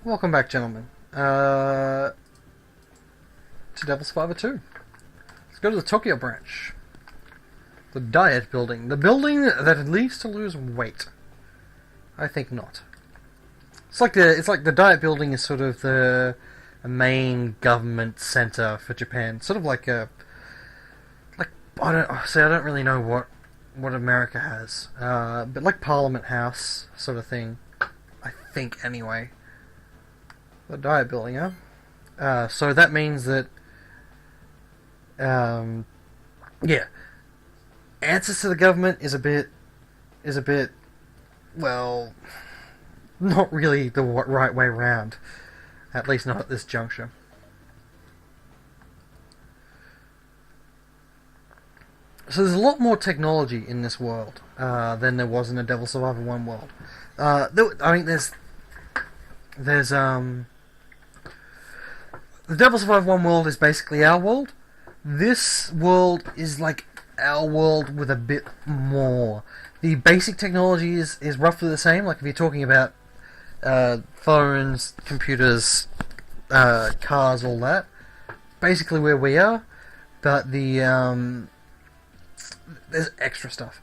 Welcome back, gentlemen. To Devil Survivor 2. Let's go to the Tokyo branch. The Diet Building. The building that leads to lose weight. I think not. It's like the Diet Building is sort of the main government center for Japan. Sort of like I don't really know what America has. But like Parliament House sort of thing. I think anyway. The Diet Building, huh? So that means that, yeah, answers to the government is a bit, well, not really the right way round. At least not at this juncture. So there's a lot more technology in this world than there was in the Devil Survivor 1 world. I mean, there's the Devil Survivor 1 world is basically our world. This world is like our world with a bit more. The basic technology is roughly the same. Like if you're talking about phones, computers, cars, all that. Basically where we are. But there's extra stuff.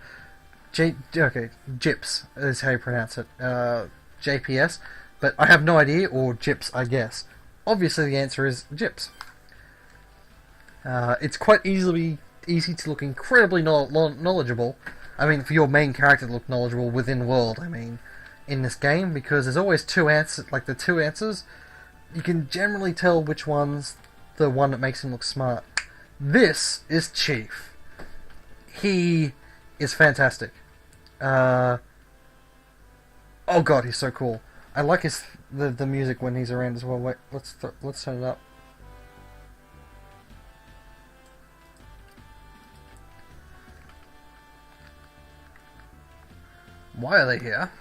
JIPS is how you pronounce it. JPS. But I have no idea, or JIPS, I guess. Obviously the answer is JIPS. It's quite easy to look incredibly knowledgeable. I mean, for your main character to look knowledgeable within world, I mean, in this game, because there's always two answers, like the two answers, you can generally tell which one's the one that makes him look smart. This is Chief. He is fantastic. Oh god, he's so cool. I like the music when he's around as well. Wait, let's turn it up. Why are they here?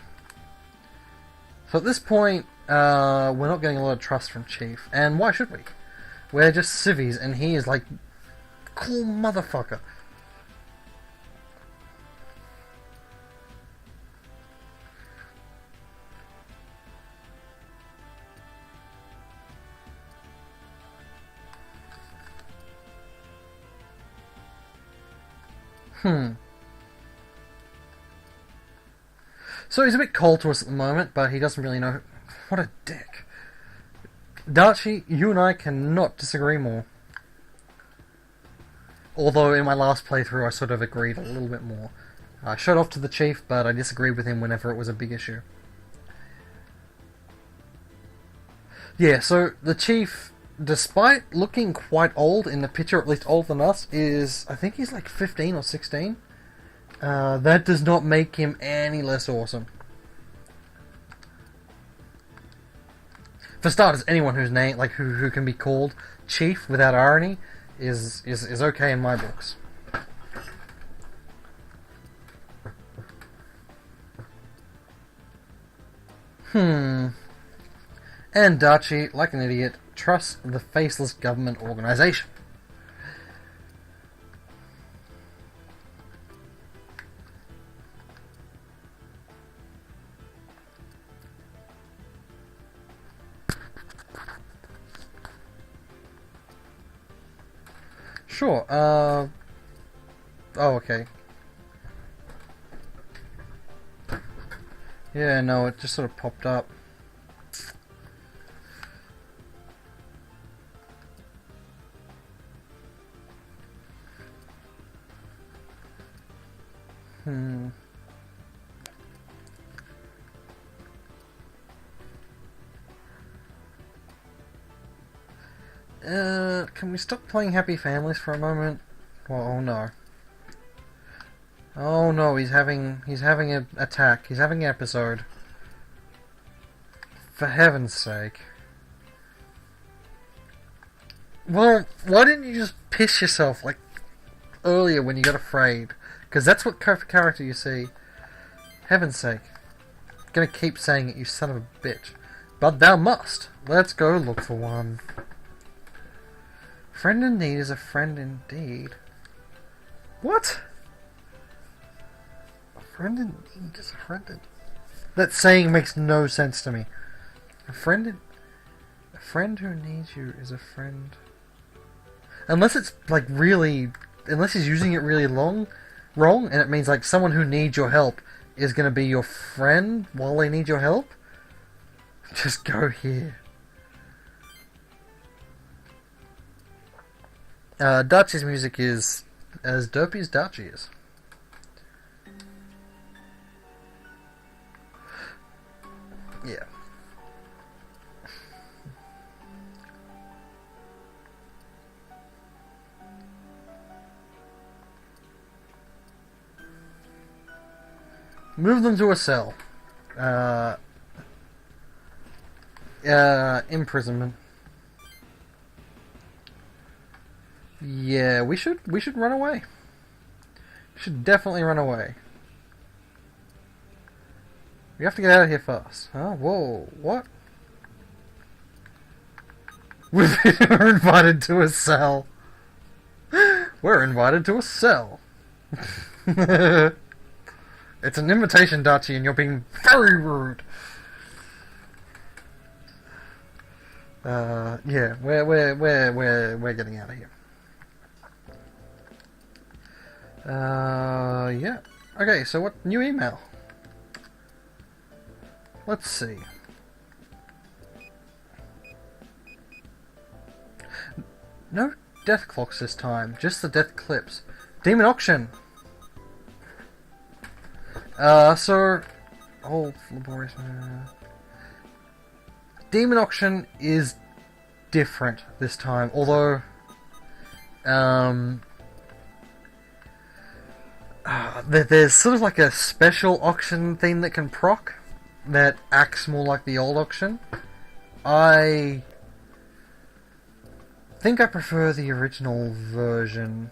So at this point, we're not getting a lot of trust from Chief, and why should we? We're just civvies, and he is like cool motherfucker. So he's a bit cold to us at the moment, but he doesn't really know. What a dick. Darchi, you and I cannot disagree more. Although in my last playthrough I sort of agreed a little bit more. I showed off to the Chief, but I disagreed with him whenever it was a big issue. Yeah, so the Chief, despite looking quite old in the picture, at least older than us, I think he's like 15 or 16. That does not make him any less awesome. For starters, anyone whose name, like who can be called Chief without irony, is okay in my books. And Darchi, like an idiot, trusts the faceless government organization. Sure, oh, okay. Yeah, no, it just sort of popped up. Can we stop playing Happy Families for a moment? Well, oh no. Oh no, he's having an attack. He's having an episode. For heaven's sake. Well, why didn't you just piss yourself like earlier when you got afraid? Because that's what character you see. Heaven's sake. I'm gonna keep saying it, you son of a bitch. But thou must. Let's go look for one. Friend in need is a friend indeed. What? A friend in need is a friend in... That saying makes no sense to me. A friend in... A friend who needs you is a friend. Unless it's like really, unless he's using it really wrong, and it means like someone who needs your help is going to be your friend while they need your help. Just go here. Dutchie's music is as dopey as Dutchie is. Yeah. Move them to a cell. Imprisonment. Yeah, we should run away. We should definitely run away. We have to get out of here fast. Huh? Whoa, what? We're invited to a cell. We're invited to a cell. It's an invitation, Dutchie, and you're being very rude. Yeah, we're getting out of here. Yeah. Okay, so what new email? Let's see. No death clocks this time, just the death clips. Demon auction. So, oh, laborious. Demon auction is different this time, although, there's sort of like a special auction thing that can proc that acts more like the old auction. I think I prefer the original version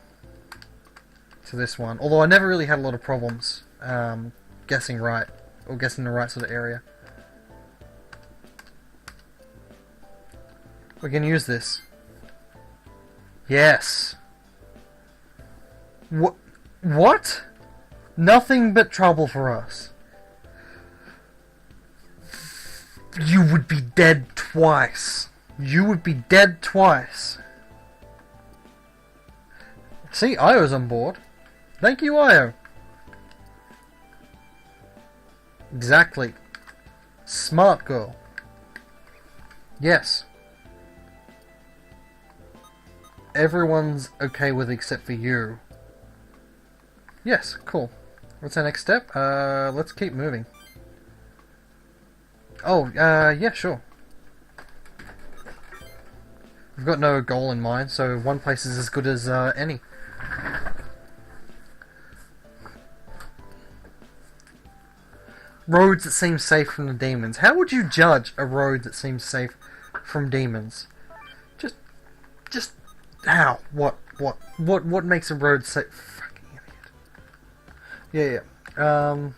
to this one, although I never really had a lot of problems guessing right, or guessing the right sort of area. We're gonna use this. Yes. What? Nothing but trouble for us. You would be dead twice. You would be dead twice. See, Io's on board. Thank you, Io. Exactly. Smart girl. Yes. Everyone's okay with it except for you. Yes, cool. What's our next step? Let's keep moving. Oh, yeah, sure. We've got no goal in mind, so one place is as good as any. Roads that seem safe from the demons. How would you judge a road that seems safe from demons? Just how? What makes a road safe? Fucking idiot. Yeah.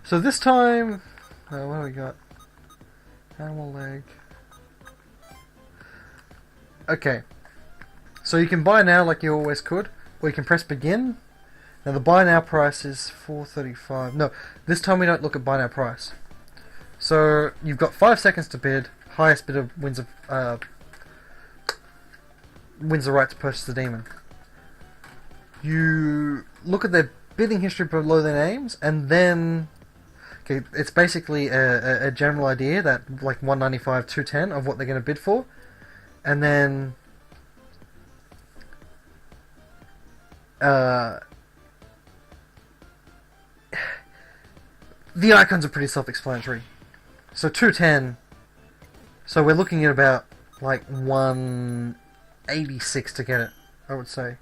So this time, what do we got? Animal leg. Okay. So you can buy now like you always could, or you can press begin. Now the buy now price is $4.35. No, this time we don't look at buy now price. So you've got 5 seconds to bid. Highest bidder wins the right to purchase the demon. You look at their bidding history below their names, and then okay, it's basically a general idea that like 195, 210 of what they're going to bid for, and then the icons are pretty self-explanatory. So 210. So we're looking at about like 186 to get it, I would say.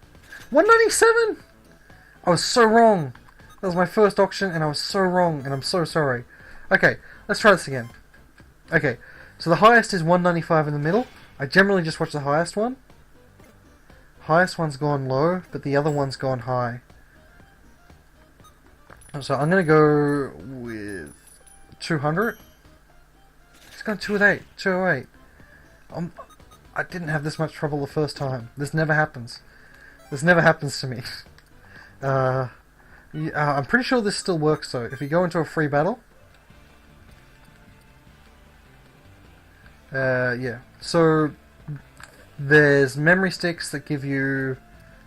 197? I was so wrong. That was my first auction and I was so wrong and I'm so sorry. Okay, let's try this again. Okay, so the highest is 195 in the middle. I generally just watch the highest one. Highest one's gone low, but the other one's gone high. So I'm going to go with 200. It's gone 208. 208. I didn't have this much trouble the first time. This never happens. This never happens to me. I'm pretty sure this still works though. If you go into a free battle, Yeah. So there's memory sticks that give you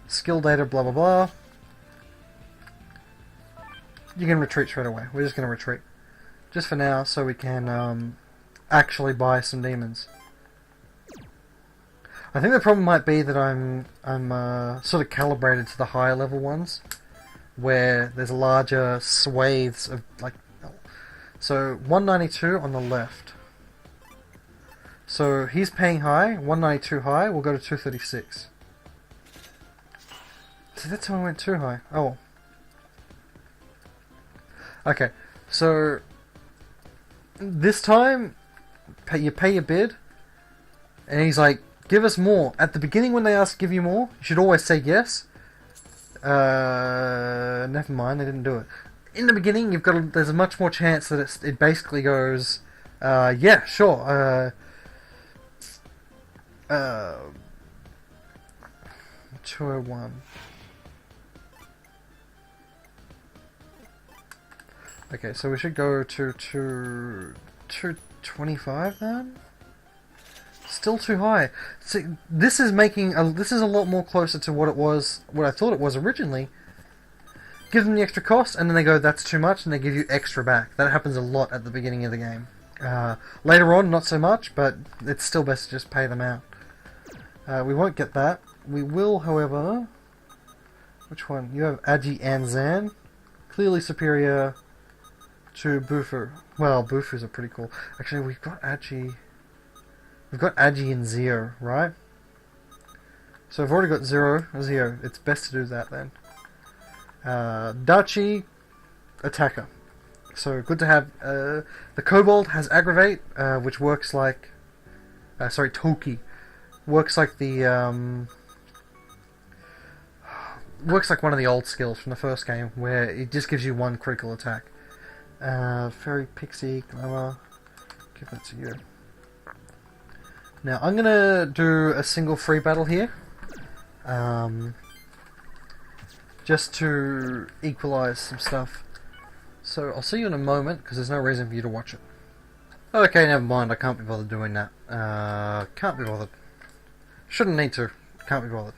skill data, blah blah blah. You can retreat straight away. We're just going to retreat. Just for now, so we can actually buy some demons. I think the problem might be that I'm sort of calibrated to the higher level ones, where there's larger swathes of like. So 192 on the left. So he's paying high. 192 high. We'll go to 236. See, that's how I went too high. Oh. Okay. So this time, you pay your bid, and he's like, give us more. At the beginning when they ask give you more, you should always say yes. Never mind, they didn't do it. In the beginning, there's a much more chance that it basically goes, yeah, sure, 201. Okay, so we should go to 225 then? Still too high. See, this is this is a lot more closer to what I thought it was originally. Give them the extra cost, and then they go, that's too much, and they give you extra back. That happens a lot at the beginning of the game. Later on, not so much, but it's still best to just pay them out. We won't get that. We will, however... Which one? You have Agi and Zan. Clearly superior to Bufu. Well, Bufus are pretty cool. Actually, we've got Agi... We've got Agi and Zio, right? So I've already got Zio. It's best to do that then. Dachi, attacker. So good to have. The Kobold has Aggravate, which works like. Toki. Works like the. Works like one of the old skills from the first game, where it just gives you one critical attack. Fairy, Pixie, Glamour. Give that to you. Now, I'm going to do a single free battle here. Just to equalize some stuff. So, I'll see you in a moment, because there's no reason for you to watch it. Okay, never mind, I can't be bothered doing that. Can't be bothered. Shouldn't need to. Can't be bothered.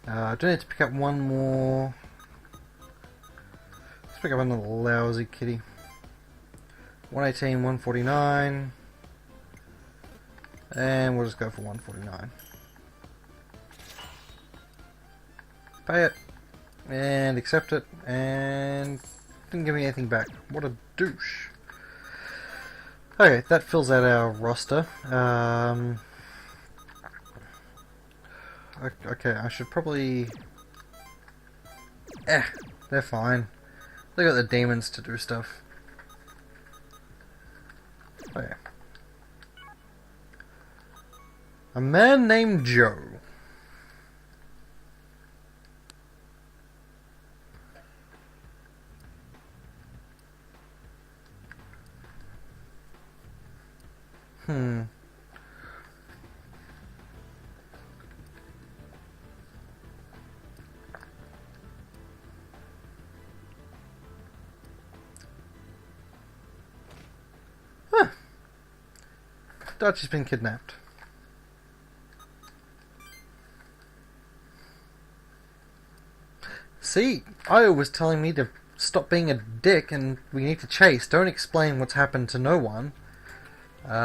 I do need to pick up one more. Let's pick up another lousy kitty. 118, 149. And we'll just go for 149. Pay it. And accept it. And didn't give me anything back. What a douche. Okay, that fills out our roster. Okay, I should probably... they're fine. They got the demons to do stuff. Okay. A man named Joe. Huh. Dutch been kidnapped. See, Io was telling me to stop being a dick and we need to chase. Don't explain what's happened to no one.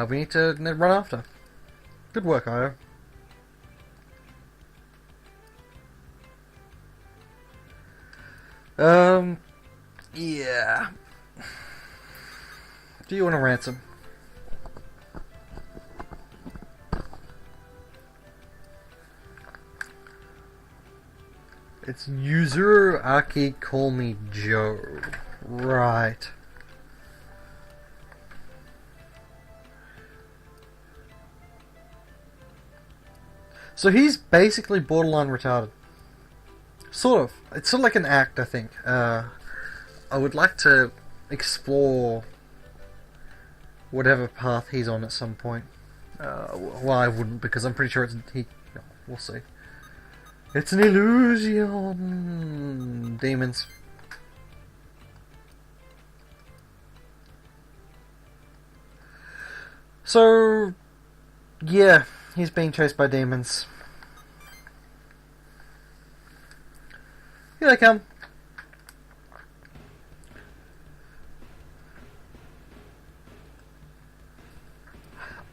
We need to run after. Good work, Io. Yeah. Do you want a ransom? It's Yuzuru Aki, call me Joe. Right. So he's basically borderline retarded. Sort of. It's sort of like an act, I think. I would like to explore whatever path he's on at some point. Well, I wouldn't, because I'm pretty sure it's... No, we'll see. It's an illusion! Demons. So, yeah, he's being chased by demons. Here they come.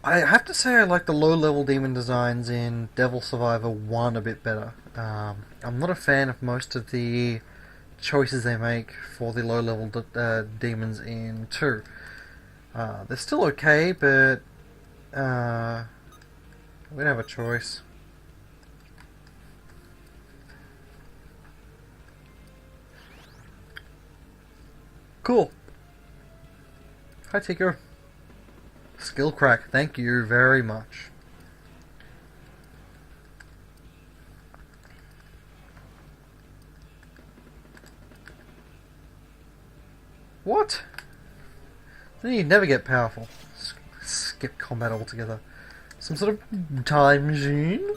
I have to say I like the low-level demon designs in Devil Survivor 1 a bit better. I'm not a fan of most of the choices they make for the low-level demons in 2. They're still okay, but we don't have a choice. Cool. Hi, Tico. Skill crack, thank you very much. What? Then you'd never get powerful. Skip combat altogether. Some sort of time machine?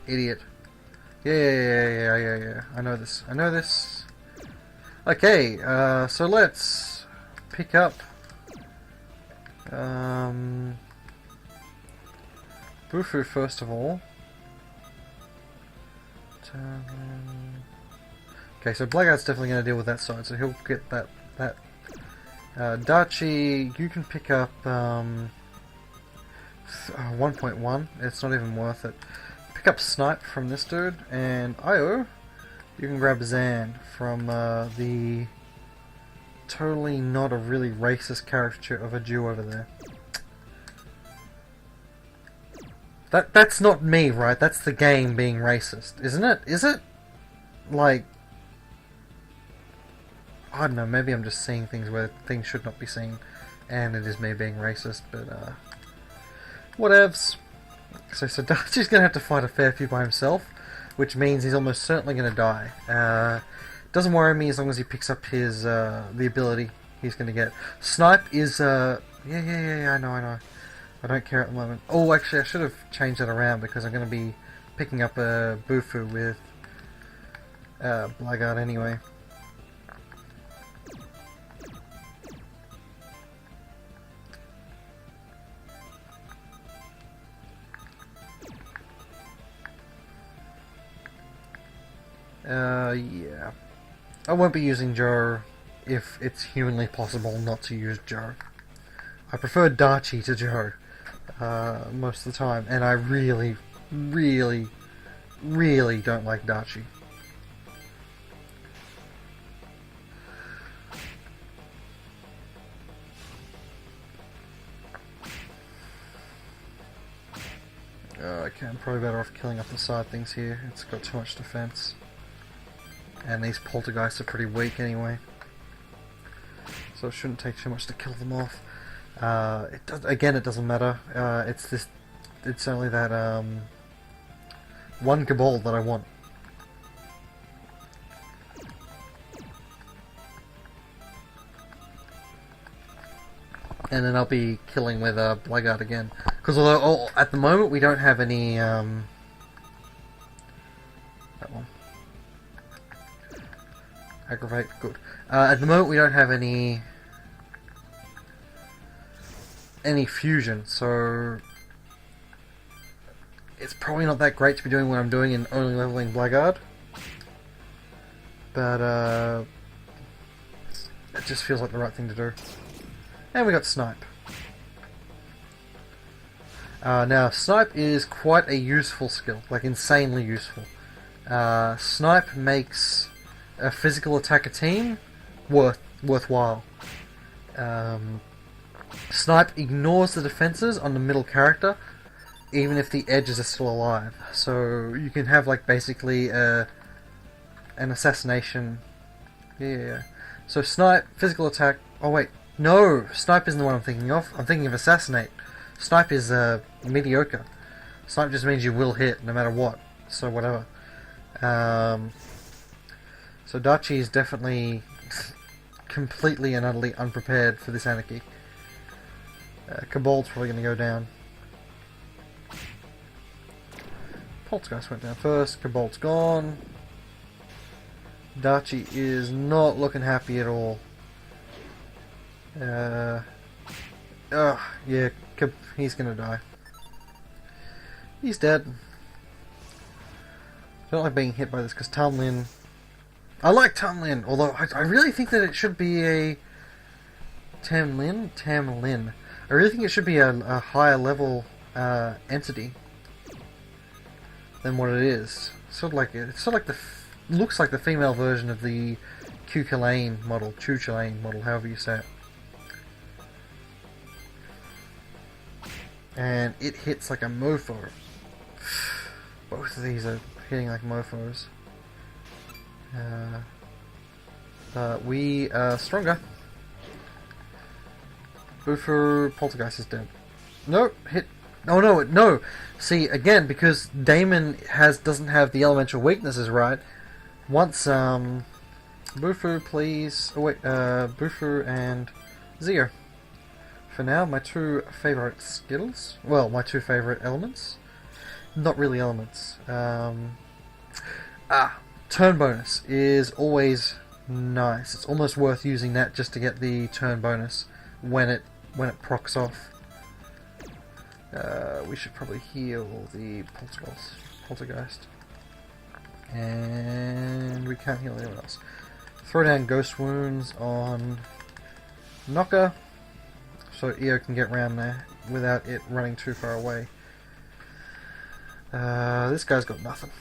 Idiot. Yeah. I know this. Okay, so let's pick up Bufu first of all. Okay, so Blackguard's definitely going to deal with that side, so he'll get that. Daichi, you can pick up 1.1. It's not even worth it. Pick up Snipe from this dude, and Io, you can grab Zan from the totally not a really racist caricature of a Jew over there. That's not me, right? That's the game being racist, isn't it? Is it? Like, I don't know, maybe I'm just seeing things where things should not be seen, and it is me being racist, but whatevs. So Daichi's gonna have to fight a fair few by himself, which means he's almost certainly gonna die. Doesn't worry me as long as he picks up his the ability he's gonna get. Snipe is yeah, I know. I don't care at the moment. Oh, actually, I should have changed that around because I'm gonna be picking up a Bufu with Blackguard anyway. Yeah. I won't be using Joe if it's humanly possible not to use Joe. I prefer Daichi to Joe most of the time, and I really don't like Daichi. Okay, I'm probably better off killing off the side things here. It's got too much defense. And these poltergeists are pretty weak anyway. So it shouldn't take too much to kill them off. It doesn't matter. It's only that one Cabal that I want. And then I'll be killing with Blackguard again. Because although at the moment we don't have any that one. Aggravate, good. At the moment we don't have any fusion, so it's probably not that great to be doing what I'm doing and only leveling Blackguard. But it just feels like the right thing to do. And we got Snipe. Now, Snipe is quite a useful skill, like insanely useful. Snipe makes a physical attacker team worthwhile. Snipe ignores the defenses on the middle character, even if the edges are still alive. So you can have like basically an assassination. Yeah. So Snipe, physical attack. Oh wait, no, Snipe isn't the one I'm thinking of. I'm thinking of Assassinate. Snipe is mediocre. Snipe just means you will hit no matter what. So whatever. So Daichi is definitely completely and utterly unprepared for this anarchy. Cabal's probably going to go down. Poltergeist went down first. Cabal's gone. Daichi is not looking happy at all. Yeah, He's gonna die. He's dead. I don't like being hit by this because Tamlin. I like Tamlin, although I really think that it should be a Tamlin. I really think it should be a higher level entity than what it is. It's sort of like looks like the female version of the Cuchulainn model, however you say it. And it hits like a mofo. Both of these are hitting like mofos. But we are stronger. Bufur Poltergeist is dead. No, hit. Oh no, no. See, again, because Daemon doesn't have the elemental weaknesses right. Once Bufur, please. Oh wait, Bufur and Zio. For now, my two favourite skills. Well, my two favourite elements. Not really elements. Turn bonus is always nice. It's almost worth using that just to get the turn bonus when it procs off. We should probably heal the Poltergeist. And we can't heal anyone else. Throw down Ghost Wounds on Knocker, so Io can get around there without it running too far away. This guy's got nothing.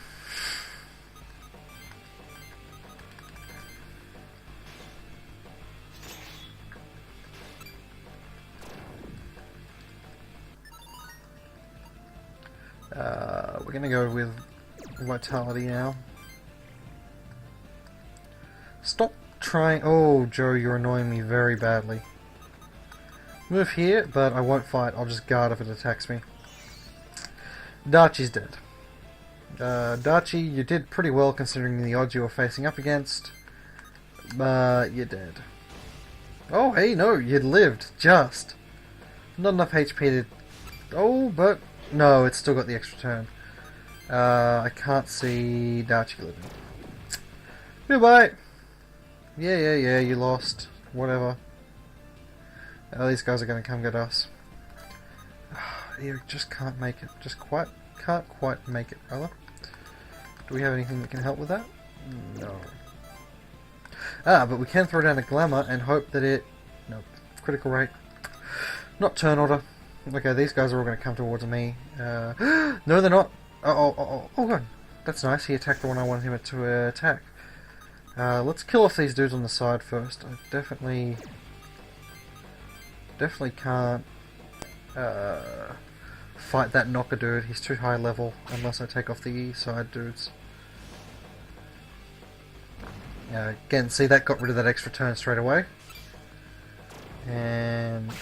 We're gonna go with Vitality now. Stop trying. Oh, Joe, you're annoying me very badly. Move here, but I won't fight. I'll just guard if it attacks me. Darchie's dead. Darchie, you did pretty well considering the odds you were facing up against. But you're dead. Oh, hey, no, you lived. Just. Not enough HP to... Oh, but... No, it's still got the extra turn. I can't see Darchie living. Goodbye! Yeah, you lost. Whatever. These guys are going to come get us. You just can't make it. Can't quite make it, brother. Do we have anything that can help with that? No. But we can throw down a Glamour and hope that it... Nope. Critical rate. Not turn order. Okay, these guys are all going to come towards me. No, they're not. Oh, God. That's nice. He attacked the one I wanted him to attack. Let's kill off these dudes on the side first. I definitely can't fight that Knocker dude. He's too high level unless I take off the side dudes. Again, see, that got rid of that extra turn straight away. And...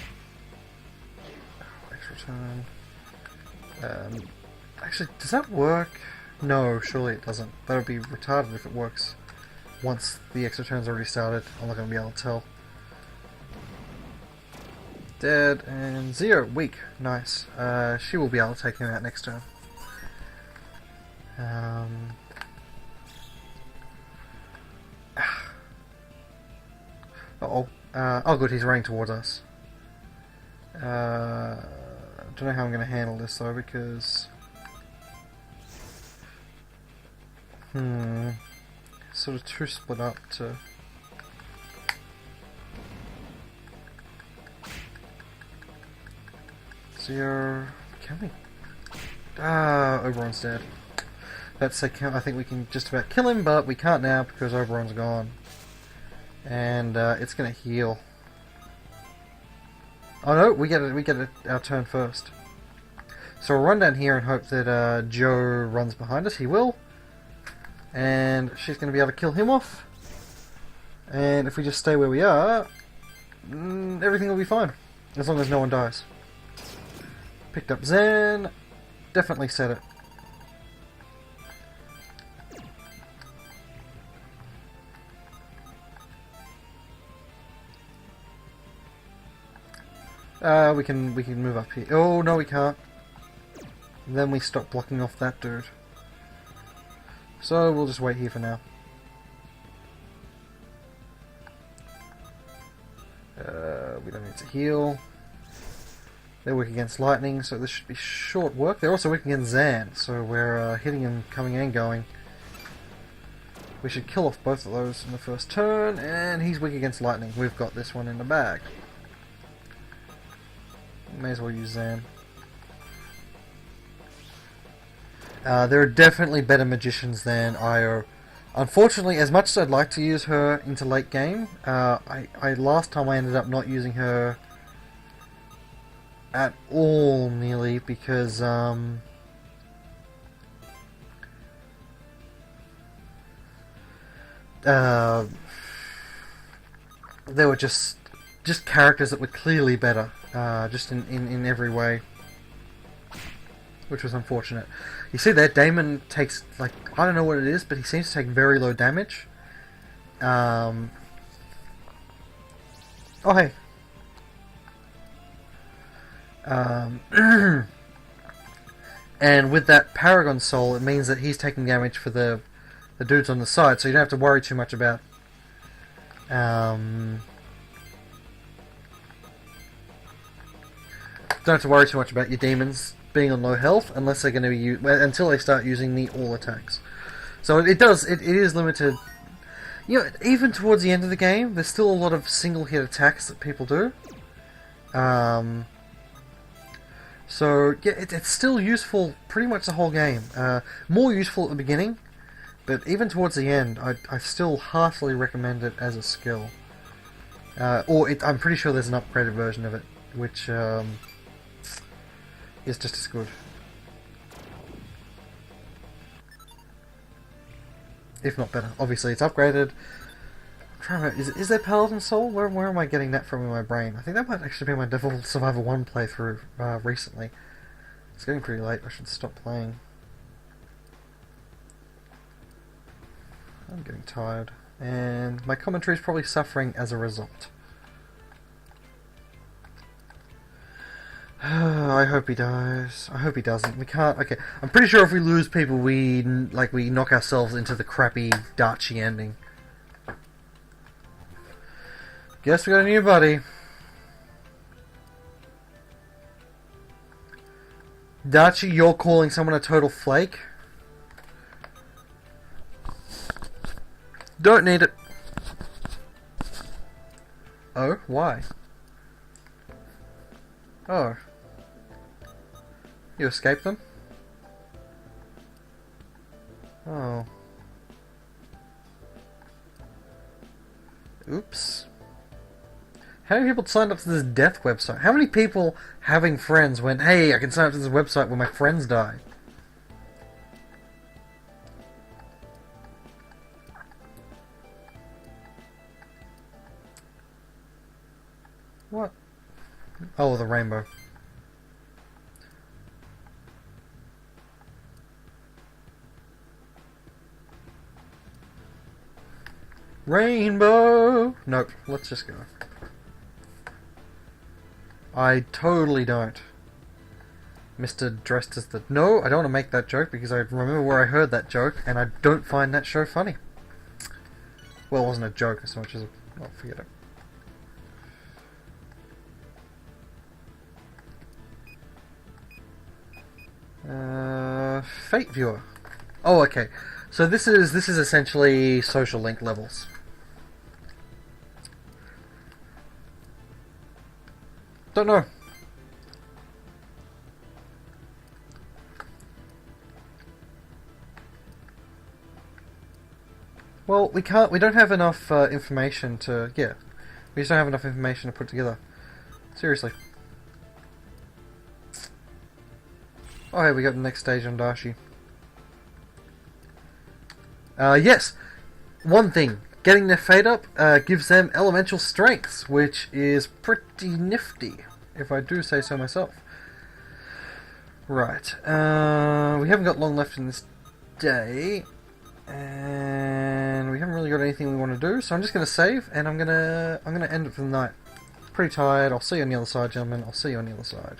extra turn. Actually, does that work? No, surely it doesn't. That would be retarded if it works. Once the extra turn's already started, I'm not going to be able to tell. Dead, and Zio, weak. Nice. She will be able to take him out next turn. Uh-oh. Oh good, he's running towards us. I don't know how I'm going to handle this though, because... sort of too split up to... Zio... Can we? Oberon's dead. I think we can just about kill him, but we can't now because Oberon's gone. And it's gonna heal. Oh no, we get our turn first. So we'll run down here and hope that Joe runs behind us. He will. And she's going to be able to kill him off. And if we just stay where we are, everything will be fine. As long as no one dies. Picked up Zen. Definitely set it. We can move up here. Oh no, we can't. And then we stop blocking off that dude. So we'll just wait here for now. We don't need to heal. They're weak against lightning, so this should be short work. They're also weak against Zan, so we're hitting him coming and going. We should kill off both of those in the first turn, and he's weak against lightning. We've got this one in the bag. May as well use Zan. There are definitely better magicians than Io. Unfortunately, as much as I'd like to use her into late game, last time I ended up not using her at all, nearly, because there were just characters that were clearly better, just in every way, which was unfortunate. You see there, Damon takes, like, I don't know what it is, but he seems to take very low damage. Oh hey. And with that Paragon Soul, it means that he's taking damage for the dudes on the side, so you don't have to worry too much about don't have to worry too much about your demons being on low health unless they're going to be until they start using the all attacks. So it is limited. You know, even towards the end of the game, there's still a lot of single hit attacks that people do. So yeah, it's still useful pretty much the whole game. More useful at the beginning, but even towards the end, I still heartily recommend it as a skill. I'm pretty sure there's an upgraded version of it, which is just as good, if not better. Obviously, it's upgraded. I'm trying to remember, is there Paladin Soul? Where am I getting that from in my brain? I think that might actually be my Devil Survivor 1 playthrough recently. It's getting pretty late. I should stop playing. I'm getting tired, and my commentary is probably suffering as a result. I hope he dies. I hope he doesn't. We can't. Okay, I'm pretty sure if we lose people, we knock ourselves into the crappy Darchi ending. Guess we got a new buddy. Darchi, you're calling someone a total flake? Don't need it. Oh, why? Oh. You escaped them? Oh. Oops. How many people signed up to this death website? How many people having friends went, hey, I can sign up to this website where my friends die? What? Oh, the rainbow. Rainbow! Nope, let's just go. I totally don't. Mr. Dressed as the... No, I don't want to make that joke because I remember where I heard that joke and I don't find that show funny. Well, it wasn't a joke as much as... Well, forget it. Fate Viewer. Oh, okay. So this is essentially social link levels. Don't know. Well, we don't have enough information to... Yeah. We just don't have enough information to put together. Seriously. Oh, hey, we got the next stage on Darchi. Yes! One thing. Getting their fate up gives them elemental strengths, which is pretty nifty, if I do say so myself. Right. We haven't got long left in this day, and we haven't really got anything we want to do, so I'm just going to save, and I'm gonna end it for the night. Pretty tired. I'll see you on the other side, gentlemen. I'll see you on the other side.